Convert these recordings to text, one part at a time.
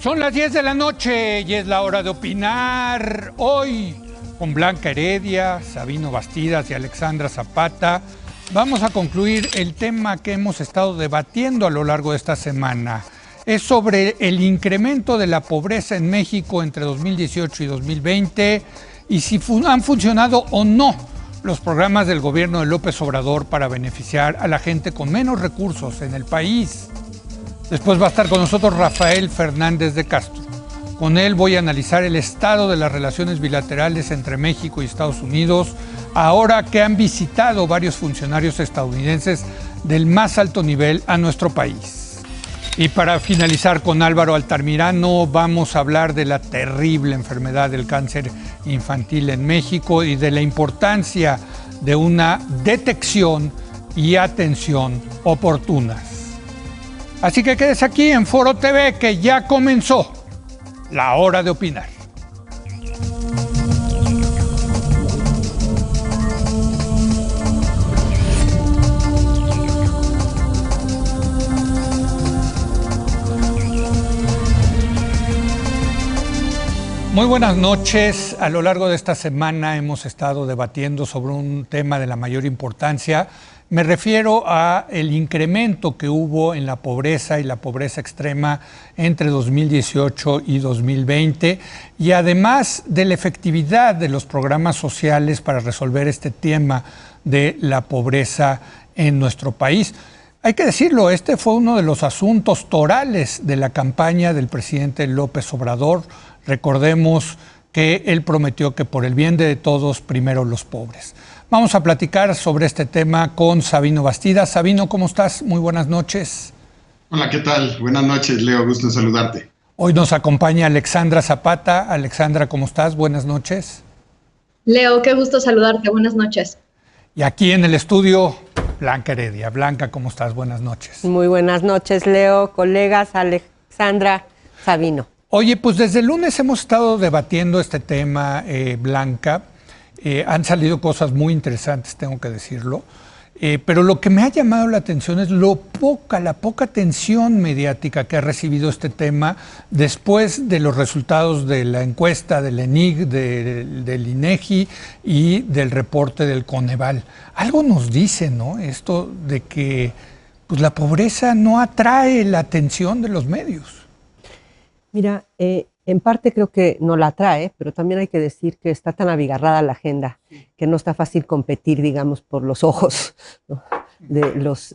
Son las 10 de la noche y es la hora de opinar. Hoy, con Blanca Heredia, Sabino Bastidas y Alexandra Zapata, vamos a concluir el tema que hemos estado debatiendo a lo largo de esta semana. Es sobre el incremento de la pobreza en México entre 2018 y 2020 y si han funcionado o no los programas del gobierno de López Obrador para beneficiar a la gente con menos recursos en el país. Después va a estar con nosotros Rafael Fernández de Castro. Con él voy a analizar el estado de las relaciones bilaterales entre México y Estados Unidos, ahora que han visitado varios funcionarios estadounidenses del más alto nivel a nuestro país. Y para finalizar con Álvaro Altamirano, vamos a hablar de la terrible enfermedad del cáncer infantil en México y de la importancia de una detección y atención oportunas. Así que quédese aquí en Foro TV, que ya comenzó la hora de opinar. Muy buenas noches. A lo largo de esta semana hemos estado debatiendo sobre un tema de la mayor importancia. Me refiero a el incremento que hubo en la pobreza y la pobreza extrema entre 2018 y 2020 y además de la efectividad de los programas sociales para resolver este tema de la pobreza en nuestro país. Hay que decirlo, este fue uno de los asuntos torales de la campaña del presidente López Obrador. Recordemos que él prometió que por el bien de todos, primero los pobres. Vamos a platicar sobre este tema con Sabino Bastidas. Sabino, ¿cómo estás? Muy buenas noches. Hola, ¿qué tal? Buenas noches, Leo. Gusto en saludarte. Hoy nos acompaña Alexandra Zapata. Alexandra, ¿cómo estás? Buenas noches. Leo, qué gusto saludarte. Buenas noches. Y aquí en el estudio, Blanca Heredia. Blanca, ¿cómo estás? Buenas noches. Muy buenas noches, Leo, colegas, Alexandra, Sabino. Oye, pues desde el lunes hemos estado debatiendo este tema, Blanca. Han salido cosas muy interesantes, tengo que decirlo. Pero lo que me ha llamado la atención es la poca atención mediática que ha recibido este tema después de los resultados de la encuesta del ENIC, del INEGI y del reporte del Coneval. Algo nos dice, ¿no? Esto de que pues, la pobreza no atrae la atención de los medios. Mira, en parte creo que no la atrae, pero también hay que decir que está tan abigarrada la agenda que no está fácil competir, digamos, por los ojos, ¿no?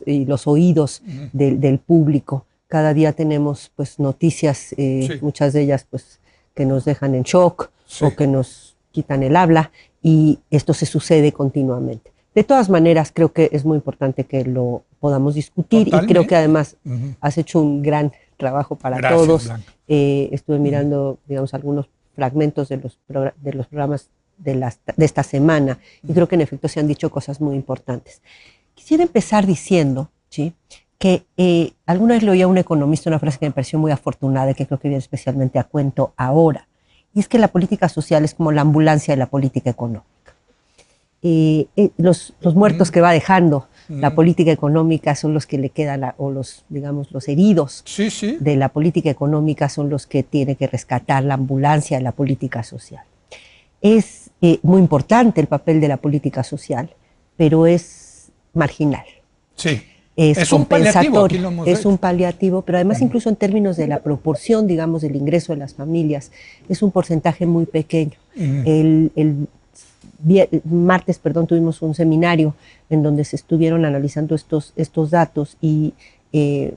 y los oídos del público. Cada día tenemos pues noticias, muchas de ellas pues que nos dejan en shock o que nos quitan el habla, y esto se sucede continuamente. De todas maneras, creo que es muy importante que lo podamos discutir. Totalmente. Y creo que además has hecho un gran trabajo para todos. Estuve mirando, digamos, algunos fragmentos de los programas de esta semana y creo que en efecto se han dicho cosas muy importantes. Quisiera empezar diciendo, ¿sí?, que alguna vez le oí a un economista una frase que me pareció muy afortunada y que creo que viene especialmente a cuento ahora, y es que la política social es como la ambulancia de la política económica. Los muertos que va dejando la política económica son los que le quedan, o los heridos de la política económica son los que tiene que rescatar la ambulancia de la política social. Es muy importante el papel de la política social, pero es marginal. Sí. Es compensatorio, es un paliativo, pero además incluso en términos de la proporción, digamos, del ingreso de las familias, es un porcentaje muy pequeño. El martes, tuvimos un seminario en donde se estuvieron analizando estos datos y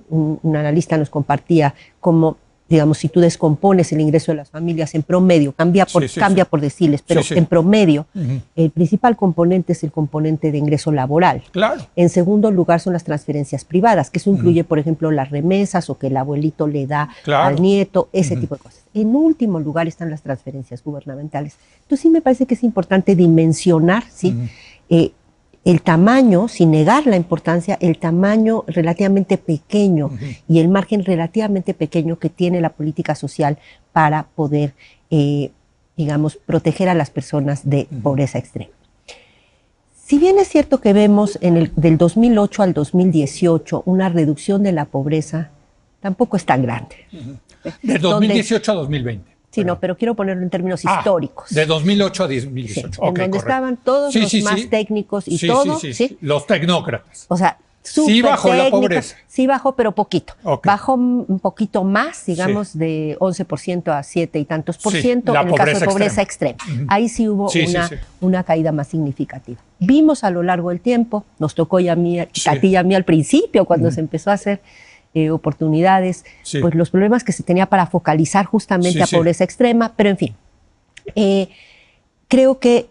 un analista nos compartía cómo, digamos, si tú descompones el ingreso de las familias en promedio, cambia por deciles, pero en promedio, el principal componente es el componente de ingreso laboral. Claro. En segundo lugar son las transferencias privadas, que eso incluye, por ejemplo, las remesas o que el abuelito le da al nieto, ese tipo de cosas. En último lugar están las transferencias gubernamentales. Entonces sí me parece que es importante dimensionar, ¿sí?, el tamaño, sin negar la importancia, el tamaño relativamente pequeño y el margen relativamente pequeño que tiene la política social para poder, digamos, proteger a las personas de pobreza extrema. Si bien es cierto que vemos del 2008 al 2018 una reducción de la pobreza, tampoco es tan grande. De 2018 a 2020. Sí, no, pero quiero ponerlo en términos históricos. De 2008 a 2018. Sí, en donde estaban todos los más técnicos y todo. Sí, los tecnócratas. O sea, sí bajó la pobreza. Sí bajó, pero poquito. Okay. Bajó un poquito más, digamos, de 11% a 7 y tantos por ciento en el caso de pobreza extrema. Ahí sí hubo una caída más significativa. Vimos a lo largo del tiempo, nos tocó a ti y a mí al principio, cuando se empezó a hacer oportunidades, pues los problemas que se tenía para focalizar justamente a pobreza extrema, pero en fin. Creo que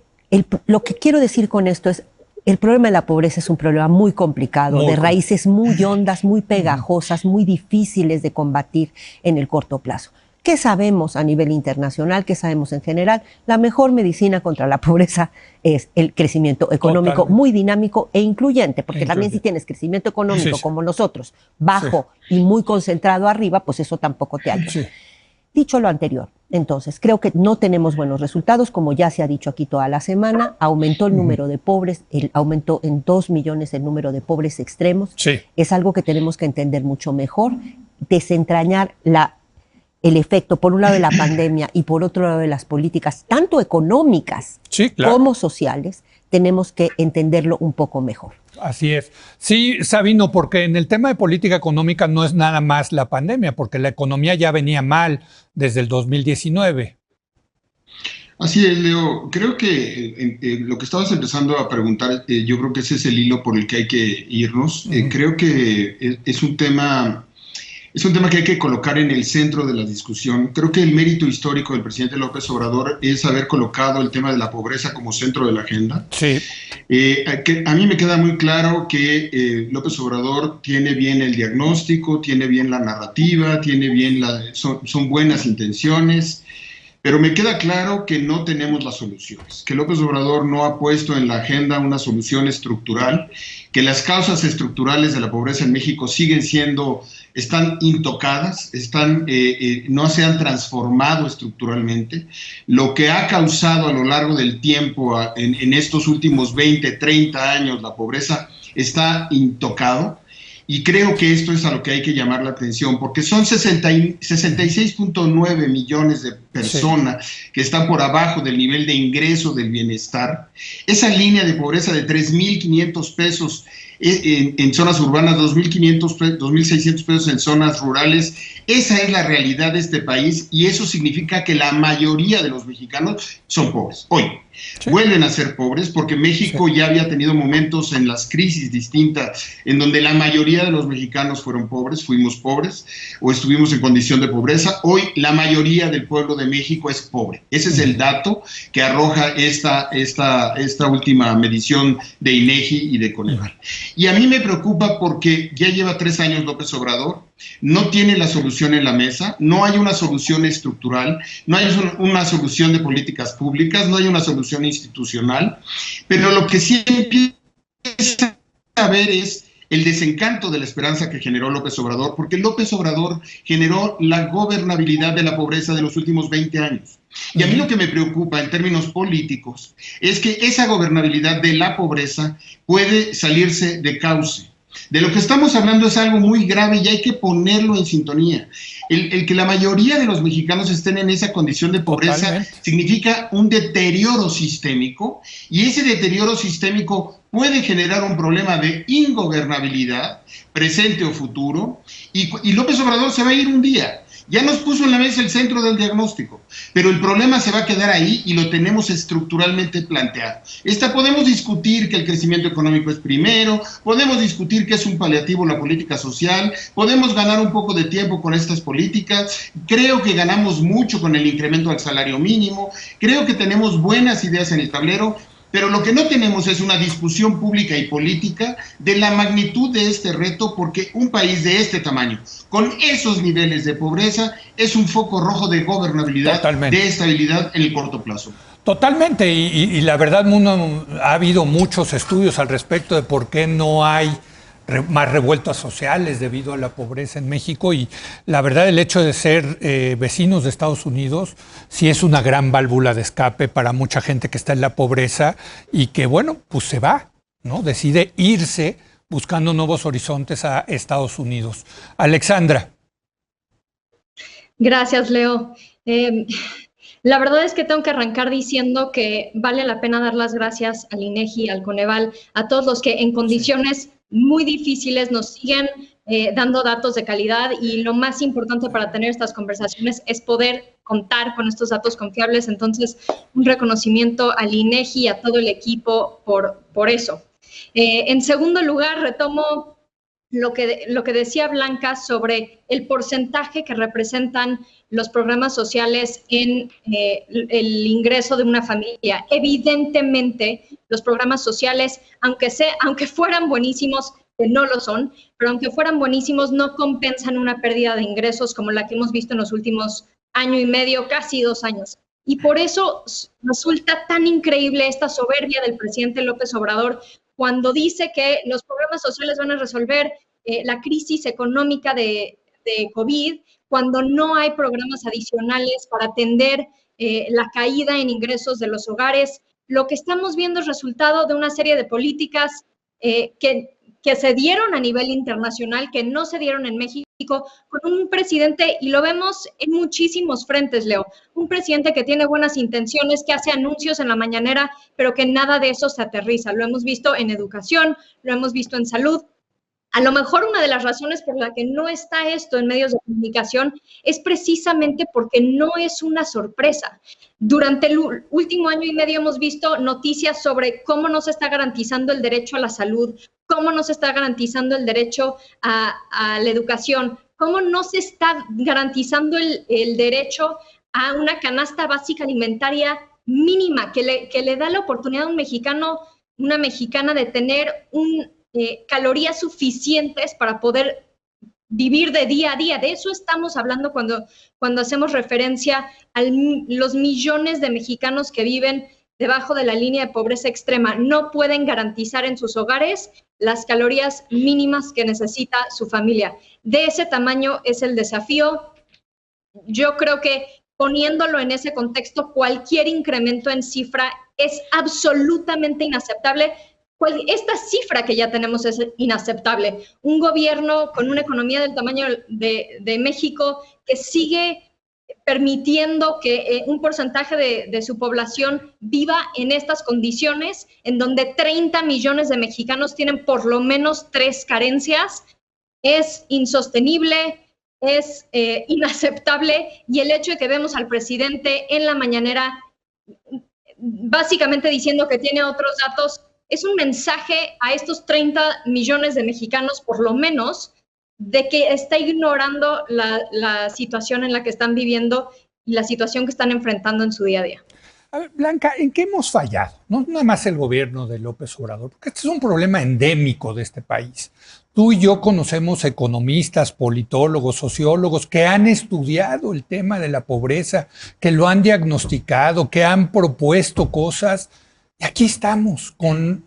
lo que quiero decir con esto es, el problema de la pobreza es un problema muy complicado, de raíces muy hondas, muy pegajosas, muy difíciles de combatir en el corto plazo. ¿Qué sabemos a nivel internacional? ¿Qué sabemos en general? La mejor medicina contra la pobreza es el crecimiento económico muy dinámico e incluyente, porque también si tienes crecimiento económico como nosotros, bajo y muy concentrado arriba, pues eso tampoco te ayuda. Dicho lo anterior, entonces, creo que no tenemos buenos resultados, como ya se ha dicho aquí toda la semana. Aumentó el número de pobres, aumentó en 2 millones el número de pobres extremos. Es algo que tenemos que entender mucho mejor, desentrañar el efecto, por un lado, de la pandemia y por otro lado, de las políticas, tanto económicas como sociales. Tenemos que entenderlo un poco mejor. Así es. Sí, Sabino, porque en el tema de política económica no es nada más la pandemia, porque la economía ya venía mal desde el 2019. Así es, Leo. Creo que lo que estabas empezando a preguntar, yo creo que ese es el hilo por el que hay que irnos. Creo que es un tema que hay que colocar en el centro de la discusión. Creo que el mérito histórico del presidente López Obrador es haber colocado el tema de la pobreza como centro de la agenda. A mí me queda muy claro que López Obrador tiene bien el diagnóstico, tiene bien la narrativa, tiene bien son buenas intenciones, pero me queda claro que no tenemos las soluciones, que López Obrador no ha puesto en la agenda una solución estructural, que las causas estructurales de la pobreza en México están intocadas, no se han transformado estructuralmente. Lo que ha causado a lo largo del tiempo, en estos últimos 20, 30 años, la pobreza está intocado. Y creo que esto es a lo que hay que llamar la atención, porque son 66.9 millones de personas que están por abajo del nivel de ingreso del bienestar. Esa línea de pobreza de 3.500 pesos en zonas urbanas, 2.600 pesos en zonas rurales, esa es la realidad de este país, y eso significa que la mayoría de los mexicanos son pobres. Hoy vuelven a ser pobres, porque México ya había tenido momentos en las crisis distintas en donde la mayoría de los mexicanos fueron pobres, fuimos pobres o estuvimos en condición de pobreza. Hoy la mayoría del pueblo de México es pobre. Ese es el dato que arroja esta última medición de INEGI y de Coneval. Y a mí me preocupa porque ya lleva 3 años López Obrador, no tiene la solución en la mesa, no hay una solución estructural, no hay una solución de políticas públicas, no hay una solución institucional, pero lo que sí empieza a ver es el desencanto de la esperanza que generó López Obrador, porque López Obrador generó la gobernabilidad de la pobreza de los últimos 20 años. Y a mí lo que me preocupa en términos políticos es que esa gobernabilidad de la pobreza puede salirse de cauce. De lo que estamos hablando es algo muy grave y hay que ponerlo en sintonía. El que la mayoría de los mexicanos estén en esa condición de pobreza significa un deterioro sistémico, y ese deterioro sistémico puede generar un problema de ingobernabilidad, presente o futuro, y López Obrador se va a ir un día. Ya nos puso en la mesa el centro del diagnóstico, pero el problema se va a quedar ahí y lo tenemos estructuralmente planteado. Podemos discutir que el crecimiento económico es primero, podemos discutir que es un paliativo la política social, podemos ganar un poco de tiempo con estas políticas. Creo que ganamos mucho con el incremento al salario mínimo, creo que tenemos buenas ideas en el tablero, pero lo que no tenemos es una discusión pública y política de la magnitud de este reto, porque un país de este tamaño, con esos niveles de pobreza, es un foco rojo de gobernabilidad, de estabilidad en el corto plazo. Totalmente, y la verdad, ha habido muchos estudios al respecto de por qué no hay más revueltas sociales debido a la pobreza en México, y la verdad el hecho de ser vecinos de Estados Unidos sí es una gran válvula de escape para mucha gente que está en la pobreza y que, bueno, pues se va, ¿no? Decide irse buscando nuevos horizontes a Estados Unidos. Alexandra. Gracias, Leo. La verdad es que tengo que arrancar diciendo que vale la pena dar las gracias al INEGI, al Coneval, a todos los que en condiciones muy difíciles nos siguen dando datos de calidad, y lo más importante para tener estas conversaciones es poder contar con estos datos confiables. Entonces, un reconocimiento al INEGI y a todo el equipo por eso. En segundo lugar, retomo lo que decía Blanca sobre el porcentaje que representan los programas sociales en el ingreso de una familia. Evidentemente, los programas sociales, aunque fueran buenísimos, que no lo son, pero aunque fueran buenísimos, no compensan una pérdida de ingresos como la que hemos visto en los últimos año y medio, casi 2 años. Y por eso resulta tan increíble esta soberbia del presidente López Obrador cuando dice que los programas sociales van a resolver la crisis económica de COVID, cuando no hay programas adicionales para atender la caída en ingresos de los hogares. Lo que estamos viendo es resultado de una serie de políticas que se dieron a nivel internacional, que no se dieron en México, con un presidente, y lo vemos en muchísimos frentes, Leo, un presidente que tiene buenas intenciones, que hace anuncios en la mañanera, pero que nada de eso se aterriza. Lo hemos visto en educación, lo hemos visto en salud. A lo mejor una de las razones por la que no está esto en medios de comunicación es precisamente porque no es una sorpresa. Durante el último año y medio hemos visto noticias sobre cómo no se está garantizando el derecho a la salud, cómo no se está garantizando el derecho a la educación, cómo no se está garantizando el derecho a una canasta básica alimentaria mínima que le da la oportunidad a un mexicano, una mexicana, de tener calorías suficientes para poder vivir de día a día. De eso estamos hablando cuando hacemos referencia a los millones de mexicanos que viven debajo de la línea de pobreza extrema. No pueden garantizar en sus hogares las calorías mínimas que necesita su familia. De ese tamaño es el desafío. Yo creo que poniéndolo en ese contexto, cualquier incremento en cifra es absolutamente inaceptable. Esta cifra que ya tenemos es inaceptable. Un gobierno con una economía del tamaño de México que sigue permitiendo que un porcentaje de su población viva en estas condiciones, en donde 30 millones de mexicanos tienen por lo menos 3 carencias, es insostenible, es inaceptable. Y el hecho de que vemos al presidente en la mañanera básicamente diciendo que tiene otros datos, es un mensaje a estos 30 millones de mexicanos, por lo menos, de que está ignorando la situación en la que están viviendo y la situación que están enfrentando en su día a día. A ver, Blanca, ¿en qué hemos fallado? No nada más el gobierno de López Obrador, porque este es un problema endémico de este país. Tú y yo conocemos economistas, politólogos, sociólogos que han estudiado el tema de la pobreza, que lo han diagnosticado, que han propuesto cosas. Y aquí estamos con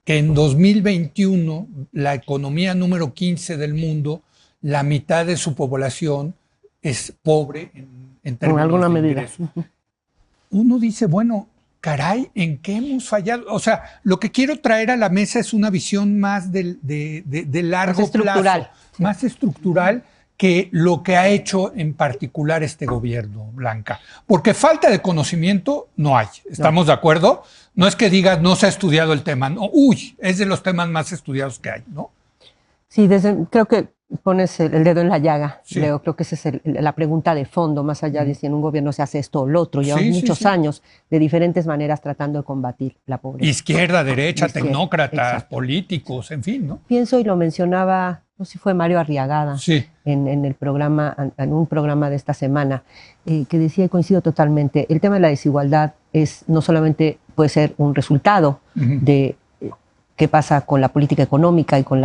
que en 2021 la economía número 15 del mundo, la mitad de su población es pobre en términos alguna de medida. ingresos. Uno dice, bueno, caray, ¿en qué hemos fallado? O sea, lo que quiero traer a la mesa es una visión más de largo plazo, más estructural, que lo que ha hecho en particular este gobierno, Blanca. Porque falta de conocimiento no hay, ¿estamos de acuerdo? No es que digas, no se ha estudiado el tema, no, es de los temas más estudiados que hay, ¿no? Sí, creo que pones el dedo en la llaga, Sí. Leo. Creo que esa es la pregunta de fondo, más allá de si en un gobierno se hace esto o lo otro. Llevamos muchos años de diferentes maneras tratando de combatir la pobreza. Izquierda, derecha, Izquierda, tecnócratas, exacto. políticos, en fin, ¿no? Pienso, y lo mencionaba, no sé si fue Mario Arriagada, Sí. en el programa, en un programa de esta semana, que decía, y coincido totalmente, el tema de la desigualdad no solamente puede ser un resultado de qué pasa con la política económica y con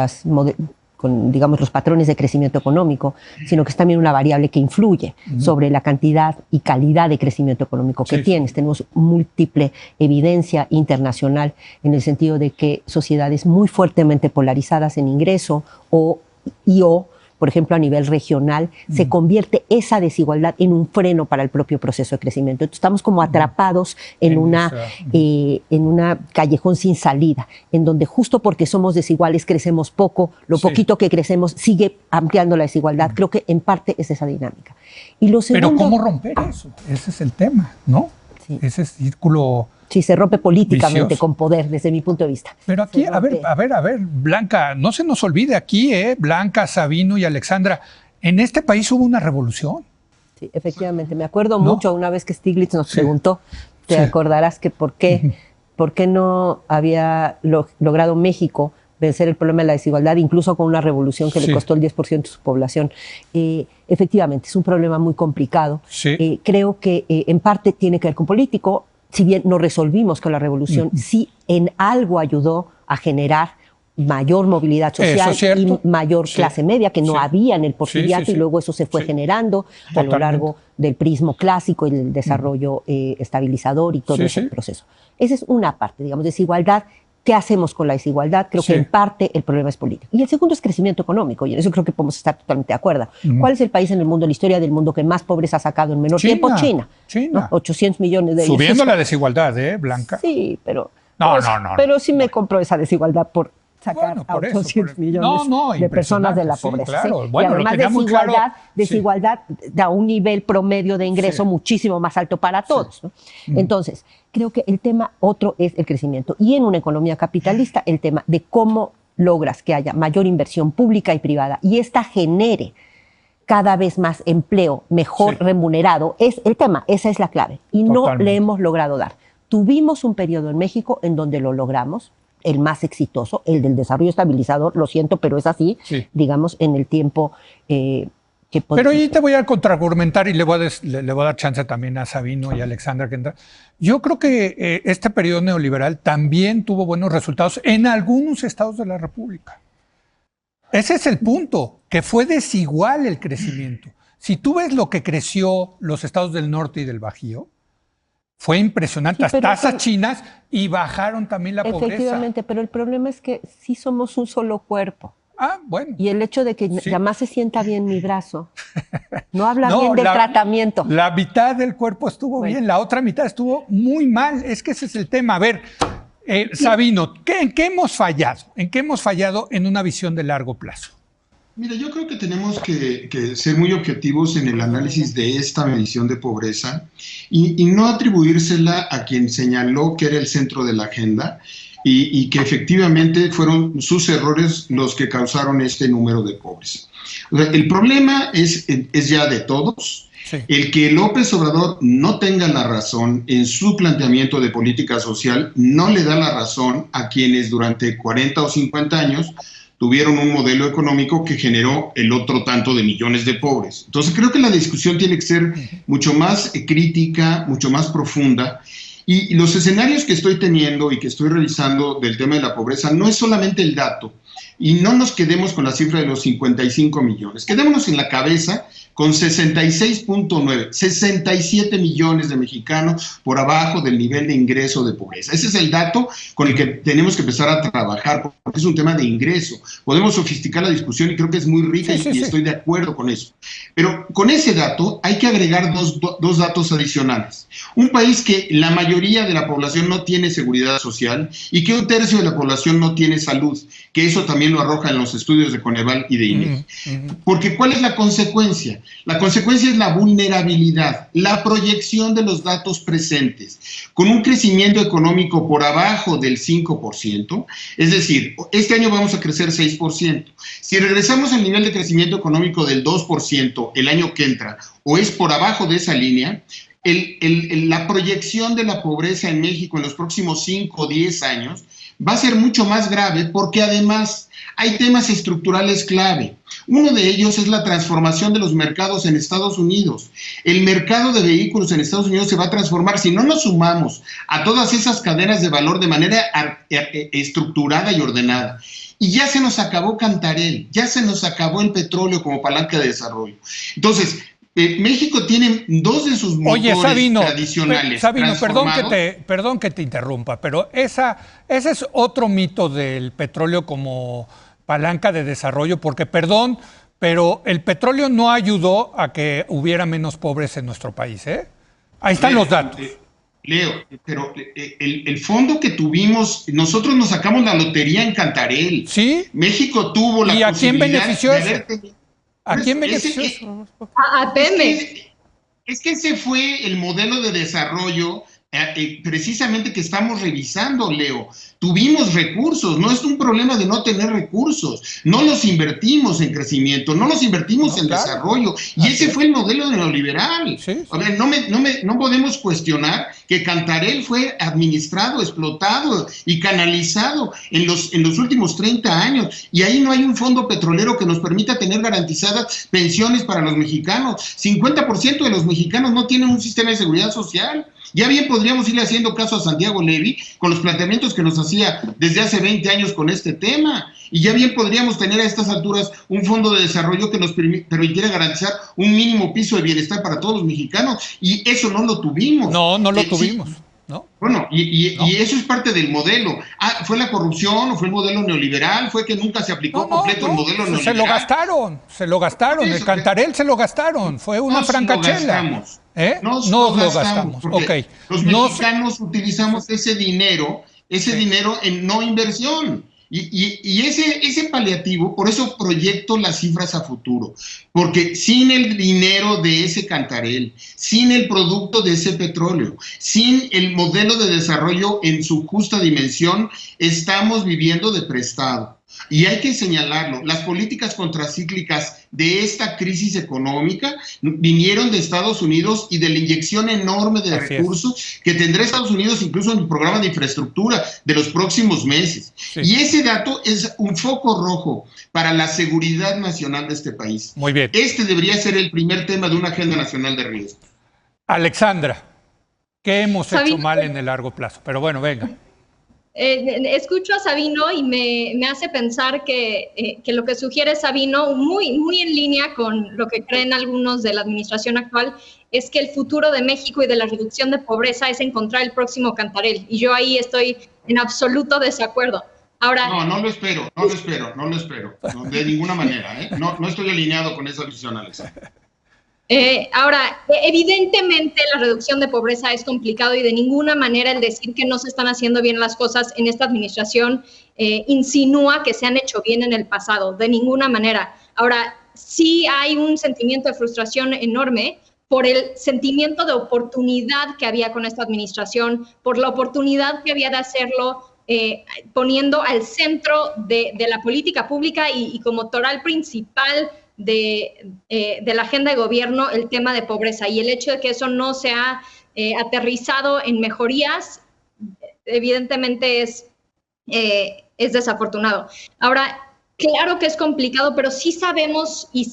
digamos, los patrones de crecimiento económico, sino que es también una variable que influye sobre la cantidad y calidad de crecimiento económico que tienes. Tenemos múltiple evidencia internacional en el sentido de que sociedades muy fuertemente polarizadas en ingreso o por ejemplo, a nivel regional, se convierte esa desigualdad en un freno para el propio proceso de crecimiento. Entonces, estamos como atrapados en una callejón sin salida, en donde justo porque somos desiguales crecemos poco, lo poquito que crecemos sigue ampliando la desigualdad. Creo que en parte es esa dinámica. Y lo segundo, pero ¿cómo romper eso? Ese es el tema, ¿no? Sí. Ese círculo... Sí, se rompe políticamente vicioso. Con poder, desde mi punto de vista. Pero aquí, a ver, Blanca, no se nos olvide aquí, Blanca, Sabino y Alexandra, en este país hubo una revolución. Sí, efectivamente. Me acuerdo mucho una vez que Stiglitz nos preguntó, te acordarás que por qué no había logrado México vencer el problema de la desigualdad, incluso con una revolución que le costó el 10% de su población. Efectivamente, es un problema muy complicado. Sí. Creo que en parte tiene que ver con político. Si bien no resolvimos con la revolución, sí en algo ayudó a generar mayor movilidad social y mayor clase media que no había en el porfiriato y luego eso se fue generando a lo largo del prismo clásico y el desarrollo estabilizador y todo ese proceso. Esa es una parte, digamos, desigualdad. ¿Qué hacemos con la desigualdad? Creo que en parte el problema es político. Y el segundo es crecimiento económico, y en eso creo que podemos estar totalmente de acuerdo. ¿Cuál es el país en el mundo, en la historia del mundo, que más pobreza ha sacado en menor tiempo? China. ¿No? 800 millones de... Subiendo la desigualdad, Blanca? Sí, pero... Pero sí me compro esa desigualdad por sacar a 800 millones de personas de la pobreza. Claro. Y además desigualdad da un nivel promedio de ingreso muchísimo más alto para todos. ¿No? Entonces, creo que el tema otro es el crecimiento. Y en una economía capitalista, el tema de cómo logras que haya mayor inversión pública y privada y esta genere cada vez más empleo mejor remunerado, es el tema, esa es la clave. Y no le hemos logrado dar. Tuvimos un periodo en México en donde lo logramos, el más exitoso, el del desarrollo estabilizador, lo siento, pero es así, digamos, en el tiempo Pero ahí te voy a contraargumentar y le voy a dar chance también a Sabino y a Alexandra que entra. Yo creo que este periodo neoliberal también tuvo buenos resultados en algunos estados de la República. Ese es el punto, que fue desigual el crecimiento. Si tú ves lo que creció los estados del norte y del Bajío, fue impresionante, las tasas chinas, y bajaron también la pobreza. Efectivamente, pero el problema es que sí somos un solo cuerpo. Bueno. Y el hecho de que jamás se sienta bien mi brazo, no habla bien del tratamiento. La mitad del cuerpo estuvo bien, la otra mitad estuvo muy mal. Es que ese es el tema. A ver, Sabino, ¿en qué hemos fallado? ¿En qué hemos fallado en una visión de largo plazo? Mira, yo creo que tenemos que ser muy objetivos en el análisis de esta medición de pobreza y no atribuírsela a quien señaló que era el centro de la agenda y que efectivamente fueron sus errores los que causaron este número de pobres. O sea, el problema es ya de todos. El que López Obrador no tenga la razón en su planteamiento de política social no le da la razón a quienes durante 40 o 50 años tuvieron un modelo económico que generó el otro tanto de millones de pobres. Entonces creo que la discusión tiene que ser mucho más crítica, mucho más profunda, y los escenarios que estoy teniendo y que estoy revisando del tema de la pobreza no es solamente el dato, y no nos quedemos con la cifra de los 55 millones, quedémonos en la cabeza con 66.9, 67 millones de mexicanos por abajo del nivel de ingreso de pobreza. Ese es el dato con el que tenemos que empezar a trabajar, porque es un tema de ingreso. Podemos sofisticar la discusión y creo que es muy rica y estoy de acuerdo con eso. Pero con ese dato hay que agregar dos datos adicionales. Un país que la mayoría de la población no tiene seguridad social y que un tercio de la población no tiene salud, que eso también lo arroja en los estudios de Coneval y de INEGI. Porque ¿cuál es la consecuencia? La consecuencia es la vulnerabilidad, la proyección de los datos presentes, con un crecimiento económico por abajo del 5%, es decir, este año vamos a crecer 6%. Si regresamos al nivel de crecimiento económico del 2% el año que entra, o es por abajo de esa línea, la proyección de la pobreza en México en los próximos 5 o 10 años va a ser mucho más grave, porque además hay temas estructurales clave. Uno de ellos es la transformación de los mercados en Estados Unidos. El mercado de vehículos en Estados Unidos se va a transformar si no nos sumamos a todas esas cadenas de valor de manera estructurada y ordenada. Y ya se nos acabó Cantarell, ya se nos acabó el petróleo como palanca de desarrollo. Entonces, México tiene dos de sus motores tradicionales. Sabino, perdón que te interrumpa, pero ese es otro mito del petróleo como palanca de desarrollo, porque perdón, pero el petróleo no ayudó a que hubiera menos pobres en nuestro país, ¿eh? Ahí están los datos. Leo, pero el fondo que tuvimos, nosotros nos sacamos la lotería en Cantarell. ¿Sí? México tuvo la ¿Y a quién benefició eso? ¿A quién Pues, benefició eso? A Pemex. Es que ese fue el modelo de desarrollo precisamente que estamos revisando, Leo. Tuvimos recursos, no es un problema de no tener recursos, no los invertimos en crecimiento, no los invertimos en desarrollo, y ese fue el modelo neoliberal. Sí. A ver, no podemos cuestionar que Cantarell fue administrado, explotado y canalizado en los últimos 30 años, y ahí no hay un fondo petrolero que nos permita tener garantizadas pensiones para los mexicanos. 50% de los mexicanos no tienen un sistema de seguridad social. Ya bien podríamos irle haciendo caso a Santiago Levy con los planteamientos que nos hacía desde hace 20 años con este tema. Y ya bien podríamos tener a estas alturas un fondo de desarrollo que nos permitiera garantizar un mínimo piso de bienestar para todos los mexicanos. Y eso no lo tuvimos. No lo tuvimos. Sí. ¿No? Bueno, y eso es parte del modelo. ¿Fue la corrupción o fue el modelo neoliberal? ¿Fue que nunca se aplicó completo el modelo neoliberal? Se lo gastaron. El Cantarell se lo gastaron. Fue una francachela. Nos lo gastamos. Okay. Los mexicanos utilizamos ese dinero en no inversión. Y ese paliativo, por eso proyecto las cifras a futuro, porque sin el dinero de ese Cantarell, sin el producto de ese petróleo, sin el modelo de desarrollo en su justa dimensión, estamos viviendo de prestado. Y hay que señalarlo, las políticas contracíclicas de esta crisis económica vinieron de Estados Unidos y de la inyección enorme de recursos que tendrá Estados Unidos incluso en el programa de infraestructura de los próximos meses. Sí. Y ese dato es un foco rojo para la seguridad nacional de este país. Muy bien. Este debería ser el primer tema de una agenda nacional de riesgo. Alexandra, ¿qué hemos hecho mal en el largo plazo? Pero bueno, venga. Escucho a Sabino y me hace pensar que lo que sugiere Sabino, muy en línea con lo que creen algunos de la administración actual, es que el futuro de México y de la reducción de pobreza es encontrar el próximo Cantarell. Y yo ahí estoy en absoluto desacuerdo. Ahora, no lo espero, de ninguna manera. No estoy alineado con esa visión, Alexandra. Ahora, evidentemente la reducción de pobreza es complicado y de ninguna manera el decir que no se están haciendo bien las cosas en esta administración insinúa que se han hecho bien en el pasado, de ninguna manera. Ahora, sí hay un sentimiento de frustración enorme por el sentimiento de oportunidad que había con esta administración, por la oportunidad que había de hacerlo poniendo al centro de la política pública y como toral principal de la agenda de gobierno el tema de pobreza, y el hecho de que eso no se ha aterrizado en mejorías evidentemente es desafortunado. Ahora, claro que es complicado, pero sí sabemos y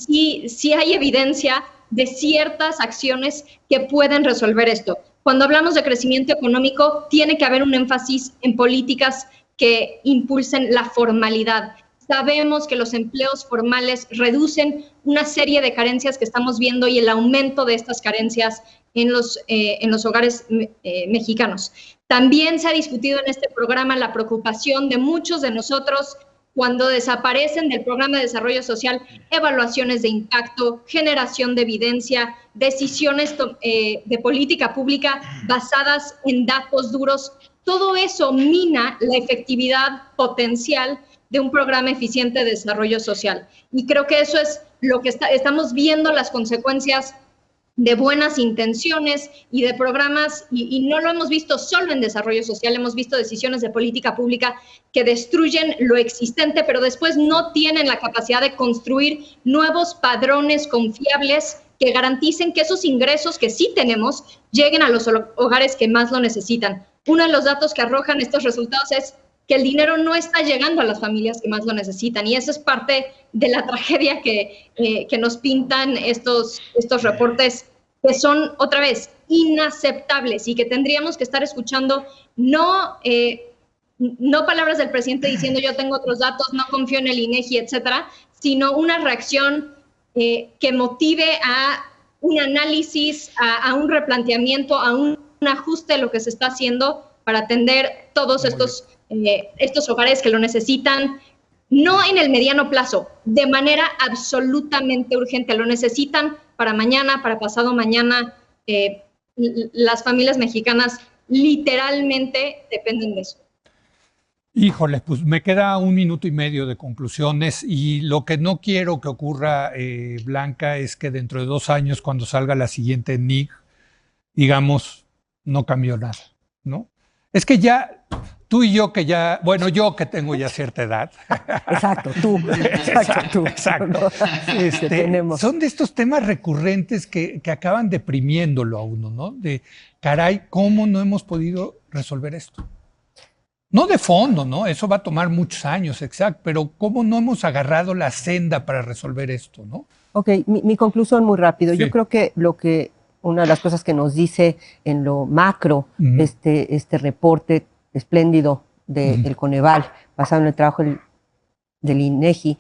sí hay evidencia de ciertas acciones que pueden resolver esto. Cuando hablamos de crecimiento económico, tiene que haber un énfasis en políticas que impulsen la formalidad. Sabemos que los empleos formales reducen una serie de carencias que estamos viendo y el aumento de estas carencias en los hogares mexicanos. También se ha discutido en este programa la preocupación de muchos de nosotros cuando desaparecen del programa de desarrollo social evaluaciones de impacto, generación de evidencia, decisiones de política pública basadas en datos duros. Todo eso mina la efectividad potencial de un programa eficiente de desarrollo social. Y creo que eso es lo que estamos viendo, las consecuencias de buenas intenciones y de programas, y no lo hemos visto solo en desarrollo social, hemos visto decisiones de política pública que destruyen lo existente, pero después no tienen la capacidad de construir nuevos padrones confiables que garanticen que esos ingresos que sí tenemos lleguen a los hogares que más lo necesitan. Uno de los datos que arrojan estos resultados es que el dinero no está llegando a las familias que más lo necesitan, y eso es parte de la tragedia que nos pintan estos reportes, que son, otra vez, inaceptables y que tendríamos que estar escuchando, no palabras del presidente diciendo yo tengo otros datos, no confío en el INEGI, etcétera, sino una reacción que motive a un análisis, a un replanteamiento, a un ajuste de lo que se está haciendo para atender todos estos hogares que lo necesitan no en el mediano plazo, de manera absolutamente urgente. Lo necesitan para mañana, para pasado mañana. Las familias mexicanas literalmente dependen de eso. Híjole, pues me queda 1 minuto y medio de conclusiones y lo que no quiero que ocurra, Blanca, es que dentro de 2 años, cuando salga la siguiente NIG, digamos, no cambió nada, ¿no? Es que ya, tú y yo que ya, bueno, yo que tengo ya cierta edad. Exacto, tú. Exacto. Son de estos temas recurrentes que acaban deprimiéndolo a uno, ¿no? De, caray, ¿cómo no hemos podido resolver esto? No de fondo, ¿no? Eso va a tomar muchos años, exacto, pero ¿cómo no hemos agarrado la senda para resolver esto, no? Ok, mi conclusión muy rápido. Sí. Yo creo que una de las cosas que nos dice en lo macro este reporte espléndido del Coneval, basado en el trabajo del INEGI,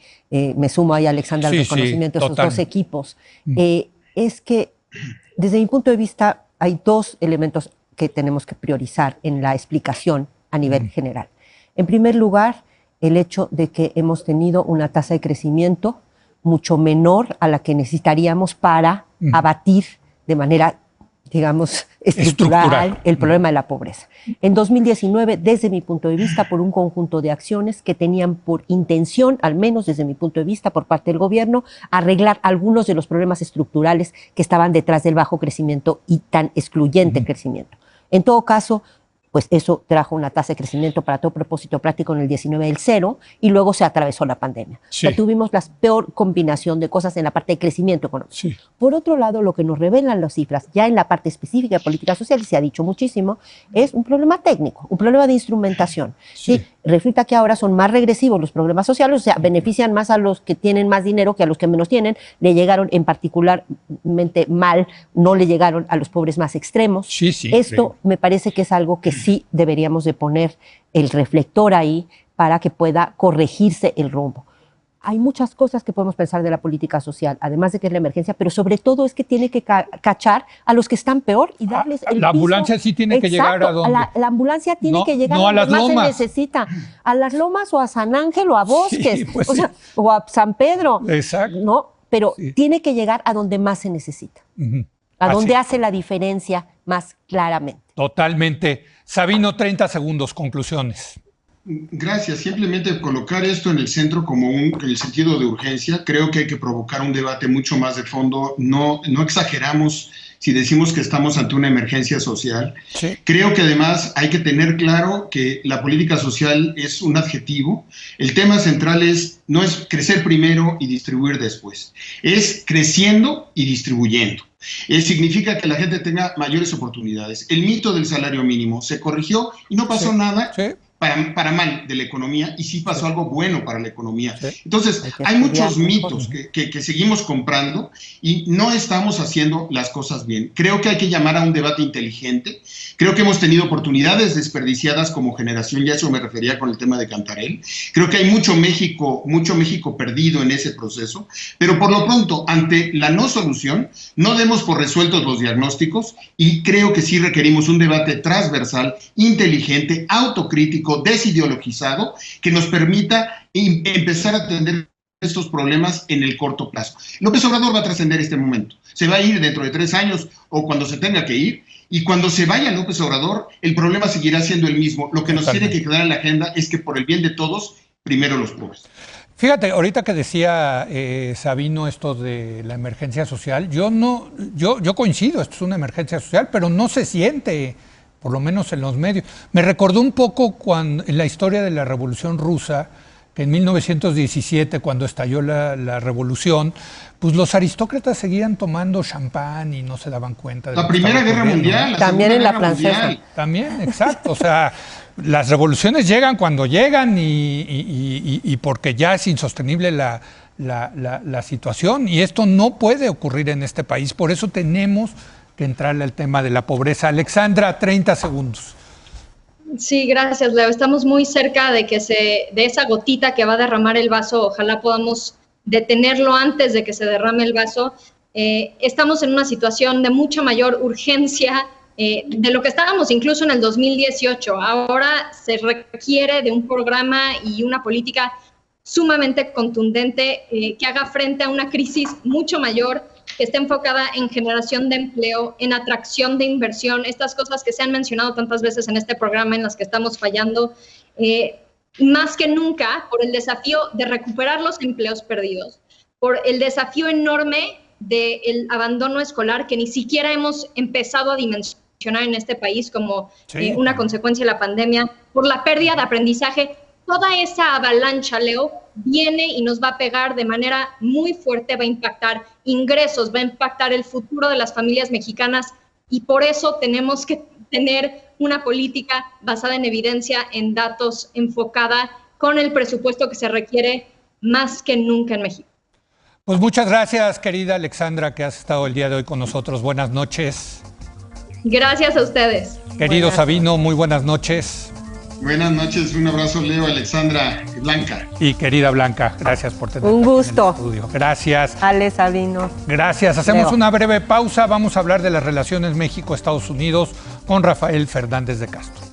me sumo ahí, Alexandra, al reconocimiento de esos dos equipos, es que desde mi punto de vista hay 2 elementos que tenemos que priorizar en la explicación a nivel general. En primer lugar, el hecho de que hemos tenido una tasa de crecimiento mucho menor a la que necesitaríamos para abatir de manera, digamos, estructural el problema de la pobreza. En 2019, desde mi punto de vista, por un conjunto de acciones que tenían por intención, al menos desde mi punto de vista, por parte del gobierno, arreglar algunos de los problemas estructurales que estaban detrás del bajo crecimiento y tan excluyente crecimiento. En todo caso, pues eso trajo una tasa de crecimiento para todo propósito práctico en el 19 del 0 y luego se atravesó la pandemia. Sí. O sea, tuvimos la peor combinación de cosas en la parte de crecimiento económico. Sí. Por otro lado, lo que nos revelan las cifras, ya en la parte específica de política social, y se ha dicho muchísimo, es un problema técnico, un problema de instrumentación. Sí. Resulta que ahora son más regresivos los programas sociales, o sea, benefician más a los que tienen más dinero que a los que menos tienen. Le llegaron en particularmente mal, no le llegaron a los pobres más extremos. Sí, esto me parece que es algo que sí deberíamos de poner el reflector ahí para que pueda corregirse el rumbo. Hay muchas cosas que podemos pensar de la política social, además de que es la emergencia, pero sobre todo es que tiene que cachar a los que están peor y darles el La piso. Ambulancia sí tiene que llegar a donde. La ambulancia tiene que llegar a las donde más lomas. se necesita. A las lomas o a San Ángel o a Bosques, pues o a San Pedro. Exacto. No, pero tiene que llegar a donde más se necesita. A donde hace la diferencia más claramente. Totalmente. Sabino, 30 segundos, conclusiones. Gracias. Simplemente colocar esto en el centro como en el sentido de urgencia. Creo que hay que provocar un debate mucho más de fondo. No exageramos si decimos que estamos ante una emergencia social. Sí. Creo que además hay que tener claro que la política social es un adjetivo. El tema central no es crecer primero y distribuir después. Es creciendo y distribuyendo. Significa que la gente tenga mayores oportunidades. El mito del salario mínimo se corrigió y no pasó nada para mal de la economía, y sí pasó algo bueno para la economía. Entonces, hay muchos mitos que seguimos comprando y no estamos haciendo las cosas bien. Creo que hay que llamar a un debate inteligente. Creo que hemos tenido oportunidades desperdiciadas como generación, y a eso me refería con el tema de Cantarell. Creo que hay mucho México perdido en ese proceso, pero por lo pronto, ante la no solución, no demos por resueltos los diagnósticos, y creo que sí requerimos un debate transversal, inteligente, autocrítico, desideologizado, que nos permita empezar a atender estos problemas en el corto plazo. López Obrador va a trascender este momento. Se va a ir dentro de 3 años o cuando se tenga que ir, y cuando se vaya López Obrador, el problema seguirá siendo el mismo. Lo que nos tiene que quedar en la agenda es que por el bien de todos, primero los pobres. Fíjate, ahorita que decía Sabino esto de la emergencia social, yo coincido, esto es una emergencia social, pero no se siente, por lo menos en los medios. Me recordó un poco en la historia de la Revolución Rusa, que en 1917, cuando estalló la revolución, pues los aristócratas seguían tomando champán y no se daban cuenta de la Primera Guerra Mundial, también en la francesa. También, exacto. O sea, las revoluciones llegan cuando llegan y porque ya es insostenible la situación, y esto no puede ocurrir en este país. Por eso tenemos que entrarle al tema de la pobreza. Alexandra, 30 segundos. Sí, gracias, Leo. Estamos muy cerca de esa gotita que va a derramar el vaso. Ojalá podamos detenerlo antes de que se derrame el vaso. Estamos en una situación de mucha mayor urgencia de lo que estábamos incluso en el 2018. Ahora se requiere de un programa y una política sumamente contundente, que haga frente a una crisis mucho mayor, que esté enfocada en generación de empleo, en atracción de inversión, estas cosas que se han mencionado tantas veces en este programa en las que estamos fallando, más que nunca por el desafío de recuperar los empleos perdidos, por el desafío enorme del abandono escolar que ni siquiera hemos empezado a dimensionar en este país como una consecuencia de la pandemia, por la pérdida de aprendizaje. Toda esa avalancha, Leo, viene y nos va a pegar de manera muy fuerte, va a impactar ingresos, va a impactar el futuro de las familias mexicanas y por eso tenemos que tener una política basada en evidencia, en datos, enfocada con el presupuesto que se requiere más que nunca en México. Pues muchas gracias, querida Alexandra, que has estado el día de hoy con nosotros. Buenas noches. Gracias a ustedes. Querido Sabino, muy buenas noches. Buenas noches, un abrazo, Leo, Alexandra, Blanca. Y querida Blanca, gracias por tenernos un gusto. en el estudio. Gracias. Ale, Sabino. Gracias. Hacemos Leo. una breve pausa. Vamos a hablar de las relaciones México-Estados Unidos con Rafael Fernández de Castro.